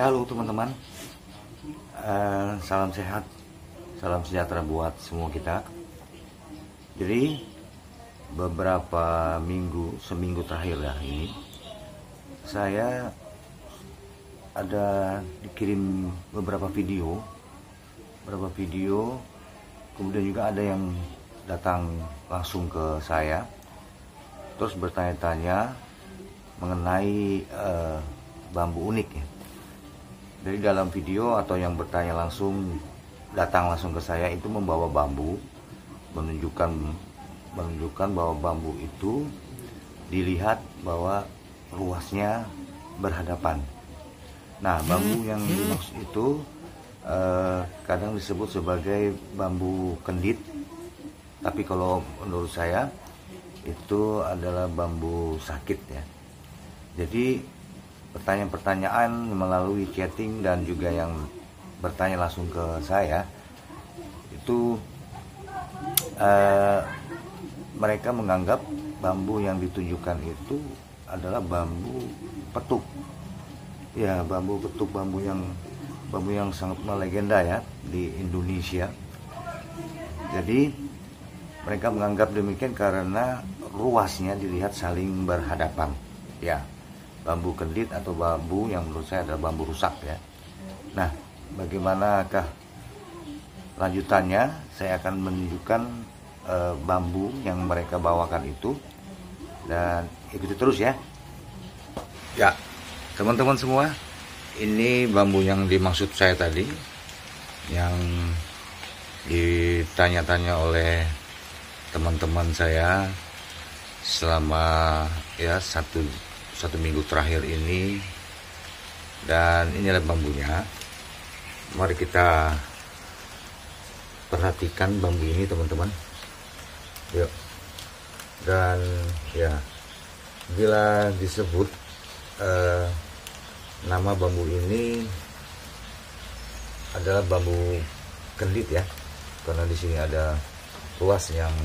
Ya, halo teman-teman. Salam sehat, salam sejahtera buat semua kita. Jadi beberapa seminggu terakhir ya ini, saya ada dikirim beberapa video, kemudian juga ada yang datang langsung ke saya, terus bertanya-tanya mengenai bambu unik ya. Dari dalam video atau yang bertanya datang langsung ke saya itu membawa bambu, menunjukkan bahwa bambu itu dilihat bahwa ruasnya berhadapan. Nah, bambu yang dimaksud itu kadang disebut sebagai bambu kendit, tapi kalau menurut saya itu adalah bambu sakit ya. Jadi pertanyaan-pertanyaan melalui chatting dan juga yang bertanya langsung ke saya itu mereka menganggap bambu yang ditunjukkan itu adalah bambu petuk ya, bambu petuk, bambu yang sangat melegenda ya di Indonesia. Jadi mereka menganggap demikian karena ruasnya dilihat saling berhadapan ya. Bambu kendit atau bambu yang menurut saya adalah bambu rusak ya. Nah, bagaimanakah lanjutannya? Saya akan menunjukkan bambu yang mereka bawakan itu, dan ikuti terus ya. Ya, teman-teman semua, ini bambu yang dimaksud saya tadi, yang ditanya-tanya oleh teman-teman saya selama ya satu minggu terakhir ini, dan inilah bambunya. Mari kita perhatikan bambu ini teman-teman. Yuk. Dan ya, bila disebut nama bambu ini adalah bambu kendit ya, karena di sini ada ruas yang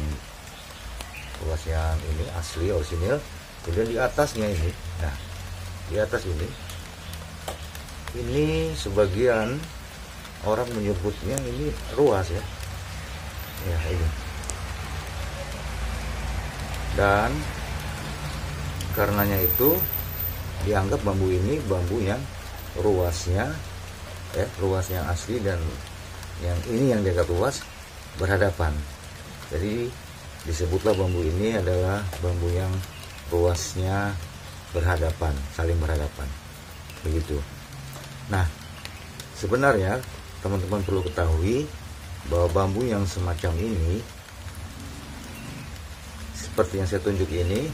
ini asli orisinil. Kemudian di atasnya ini, nah di atas ini sebagian orang menyebutnya ini ruas ya, ya ini. Dan karenanya itu dianggap bambu ini bambu yang ruasnya asli, dan yang ini yang dianggap ruas berhadapan. Jadi disebutlah bambu ini adalah bambu yang ruasnya berhadapan, saling berhadapan, begitu. Nah, sebenarnya teman-teman perlu ketahui bahwa bambu yang semacam ini, seperti yang saya tunjuk ini,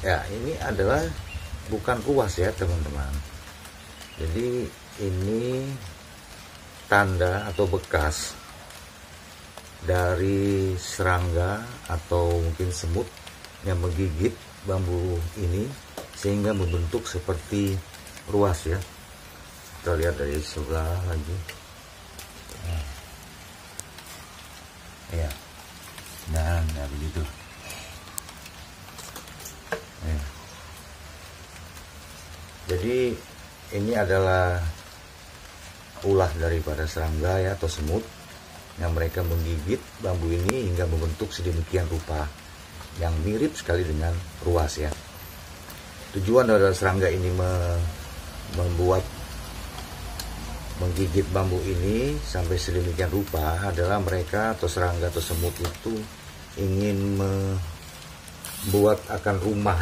ya ini adalah bukan ruas ya teman-teman. Jadi ini tanda atau bekas dari serangga atau mungkin semut yang menggigit bambu ini sehingga membentuk seperti ruas ya. Kita lihat dari sebelah lagi ya, dan ya begitu ya. Jadi ini adalah ulah daripada serangga ya atau semut yang mereka menggigit bambu ini hingga membentuk sedemikian rupa yang mirip sekali dengan ruas ya. Tujuan dari serangga ini menggigit bambu ini sampai sedemikian rupa adalah mereka atau serangga atau semut itu ingin membuat akan rumah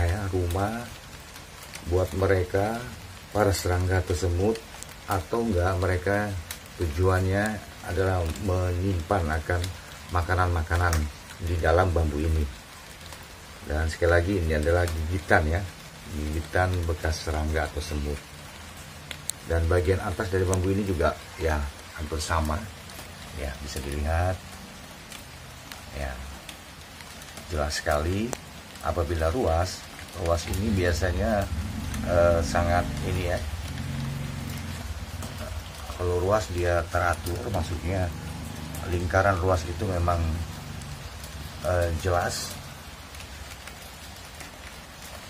buat mereka, para serangga atau semut, atau enggak mereka tujuannya adalah menyimpan akan makanan-makanan di dalam bambu ini. Dan sekali lagi ini adalah gigitan bekas serangga atau semut. Dan bagian atas dari bambu ini juga ya hampir sama ya, bisa dilihat ya, jelas sekali. Apabila ruas ini biasanya sangat ini ya, kalau ruas dia teratur, maksudnya lingkaran ruas itu memang jelas,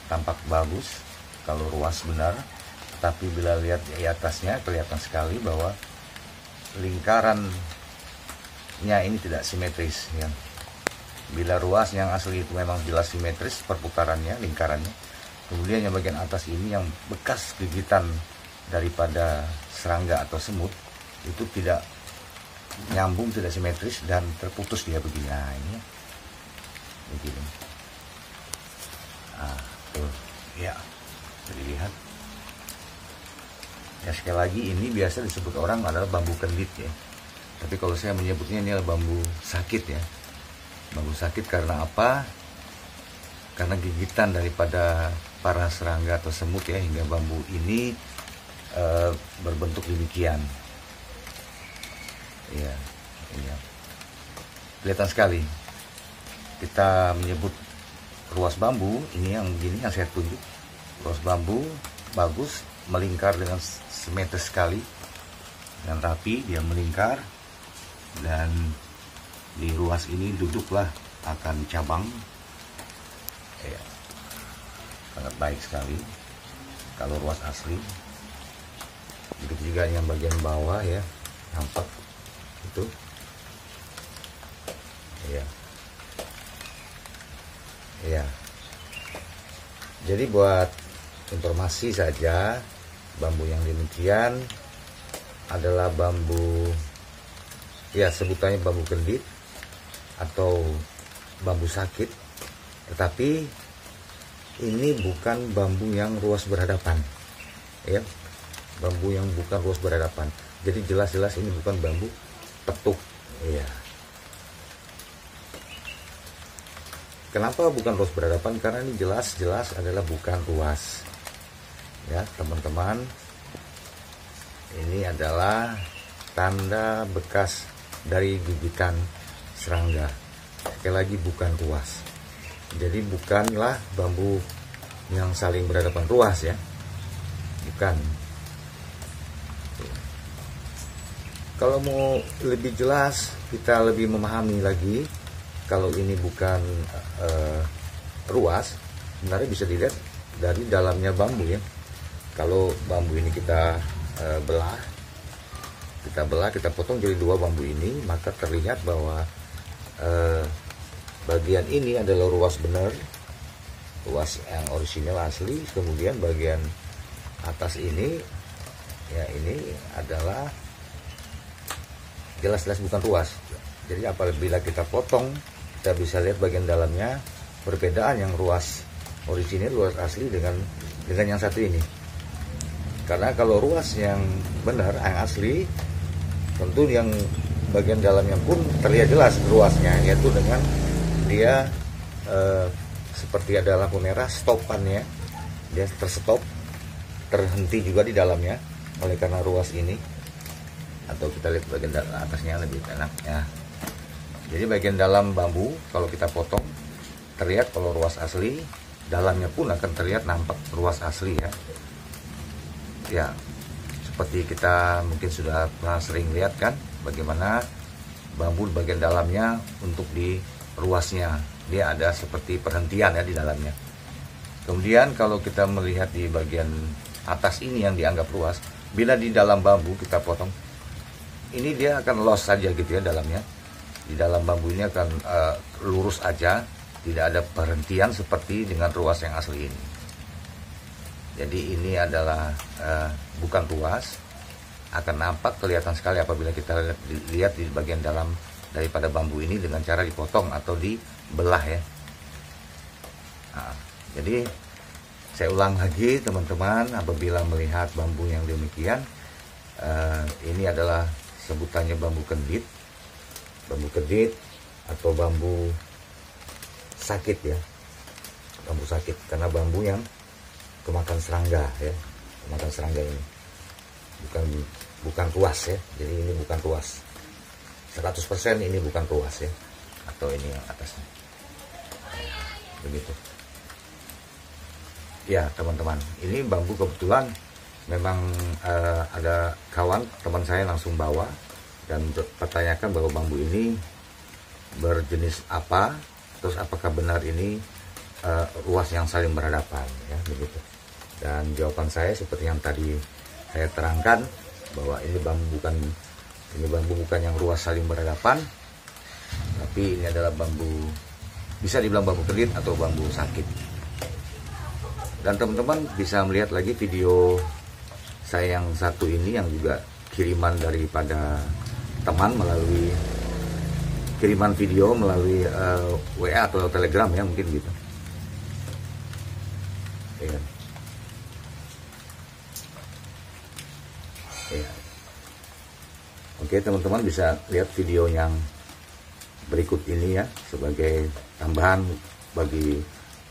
tampak bagus kalau ruas benar. Tetapi bila lihat di atasnya kelihatan sekali bahwa lingkarannya ini tidak simetris ya. Bila ruas yang asli itu memang jelas simetris perputarannya, lingkarannya. Kemudian yang bagian atas ini yang bekas gigitan daripada serangga atau semut itu tidak nyambung, tidak simetris dan terputus dia begini. Nah, ini begini. Ah, tuh. Ya. Jadi lihat. Ya, sekali lagi ini biasa disebut orang adalah bambu kendit ya. Tapi kalau saya menyebutnya ini adalah bambu sakit ya. Bambu sakit karena apa? Karena gigitan daripada para serangga atau semut ya, hingga bambu ini berbentuk demikian. Iya, iya. Kelihatan sekali. Kita menyebut ruas bambu ini yang begini yang saya tunjuk. Ruas bambu bagus, melingkar dengan simetris sekali, dengan rapi dia melingkar, dan di ruas ini duduklah akan cabang ya, sangat baik sekali kalau ruas asli. Begitu juga yang bagian bawah ya, nampak itu ya, ya. Jadi buat informasi saja, bambu yang demikian adalah bambu ya, sebutannya bambu kendit atau bambu sakit, tetapi ini bukan bambu yang ruas berhadapan ya, bambu yang bukan ruas berhadapan. Jadi jelas-jelas ini bukan bambu petuk ya. Kenapa bukan ruas berhadapan? Karena ini jelas-jelas adalah bukan ruas ya teman-teman. Ini adalah tanda bekas dari gigitan serangga. Sekali lagi bukan ruas. Jadi bukanlah bambu yang saling berhadapan ruas ya. Bukan. Kalau mau lebih jelas, kita lebih memahami lagi, kalau ini bukan ruas, sebenarnya bisa dilihat dari dalamnya bambu ya. Kalau bambu ini kita belah, kita potong jadi dua bambu ini, maka terlihat bahwa bagian ini adalah ruas benar, ruas yang orisinal asli. Kemudian bagian atas ini ya, ini adalah jelas-jelas bukan ruas. Jadi apabila kita potong, kita bisa lihat bagian dalamnya perbedaan yang ruas orisinal, ruas asli dengan yang satu ini. Karena kalau ruas yang benar, yang asli, tentu yang bagian dalamnya pun terlihat jelas ruasnya, yaitu dengan dia seperti ada lampu merah stopannya, dia terstop, terhenti juga di dalamnya oleh karena ruas ini. Atau kita lihat bagian atasnya lebih enak ya. Jadi bagian dalam bambu kalau kita potong terlihat kalau ruas asli, dalamnya pun akan terlihat nampak ruas asli ya. Ya, seperti kita mungkin sudah pernah sering lihat kan, bagaimana bambu bagian dalamnya untuk di ruasnya dia ada seperti perhentian ya di dalamnya. Kemudian kalau kita melihat di bagian atas ini yang dianggap ruas, bila di dalam bambu kita potong, ini dia akan los saja gitu ya dalamnya. Di dalam bambu ini akan lurus aja, tidak ada perhentian seperti dengan ruas yang asli ini. Jadi ini adalah bukan ruas, akan nampak kelihatan sekali apabila kita lihat di bagian dalam daripada bambu ini dengan cara dipotong atau dibelah ya. Nah, jadi saya ulang lagi teman-teman, apabila melihat bambu yang demikian, ini adalah sebutannya bambu kendit atau bambu sakit ya, bambu sakit karena bambu yang kemakan serangga ya, kemakan serangga ini bukan ruas ya. Jadi ini bukan ruas 100%, ini bukan ruas ya, atau ini yang atasnya begitu ya teman-teman. Ini bambu kebetulan memang ada kawan teman saya langsung bawa dan bertanyakan bahwa bambu ini berjenis apa, terus apakah benar ini ruas yang saling berhadapan ya begitu. Dan jawaban saya seperti yang tadi saya terangkan, bahwa ini bambu bukan yang ruas saling berhadapan, tapi ini adalah bambu, bisa dibilang bambu kedit atau bambu sakit. Dan teman-teman bisa melihat lagi video saya yang satu ini, yang juga kiriman daripada teman melalui kiriman video melalui WA atau Telegram ya, mungkin gitu. Ya. Ya. Oke, teman-teman bisa lihat video yang berikut ini ya, sebagai tambahan bagi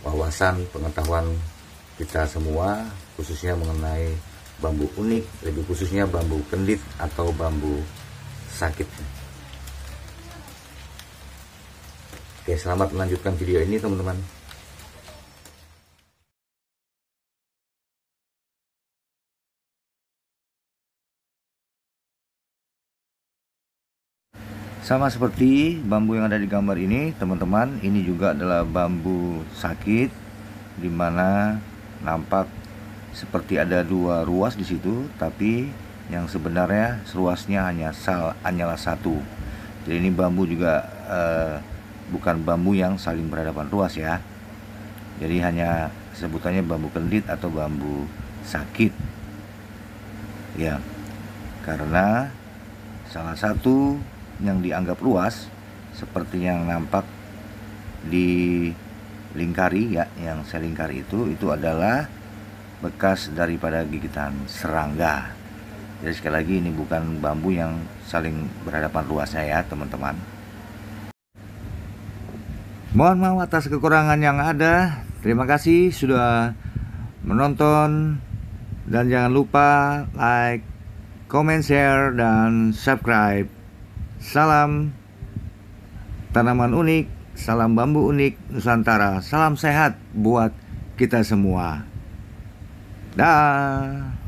wawasan pengetahuan kita semua, khususnya mengenai bambu unik, lebih khususnya bambu kendit atau bambu sakit. Oke, selamat melanjutkan video ini teman-teman. Sama seperti bambu yang ada di gambar ini teman-teman, ini juga adalah bambu sakit, dimana nampak seperti ada dua ruas di situ, tapi yang sebenarnya ruasnya hanyalah satu. Jadi ini bambu juga bukan bambu yang saling berhadapan ruas ya. Jadi hanya sebutannya bambu kendit atau bambu sakit. Ya, karena salah satu yang dianggap luas seperti yang nampak di lingkari ya, yang saya lingkari itu adalah bekas daripada gigitan serangga. Jadi sekali lagi ini bukan bambu yang saling berhadapan luasnya ya teman-teman. Mohon maaf atas kekurangan yang ada. Terima kasih sudah menonton, dan jangan lupa like, comment, share, dan subscribe. Salam tanaman unik, salam bambu unik Nusantara, salam sehat buat kita semua. Dah.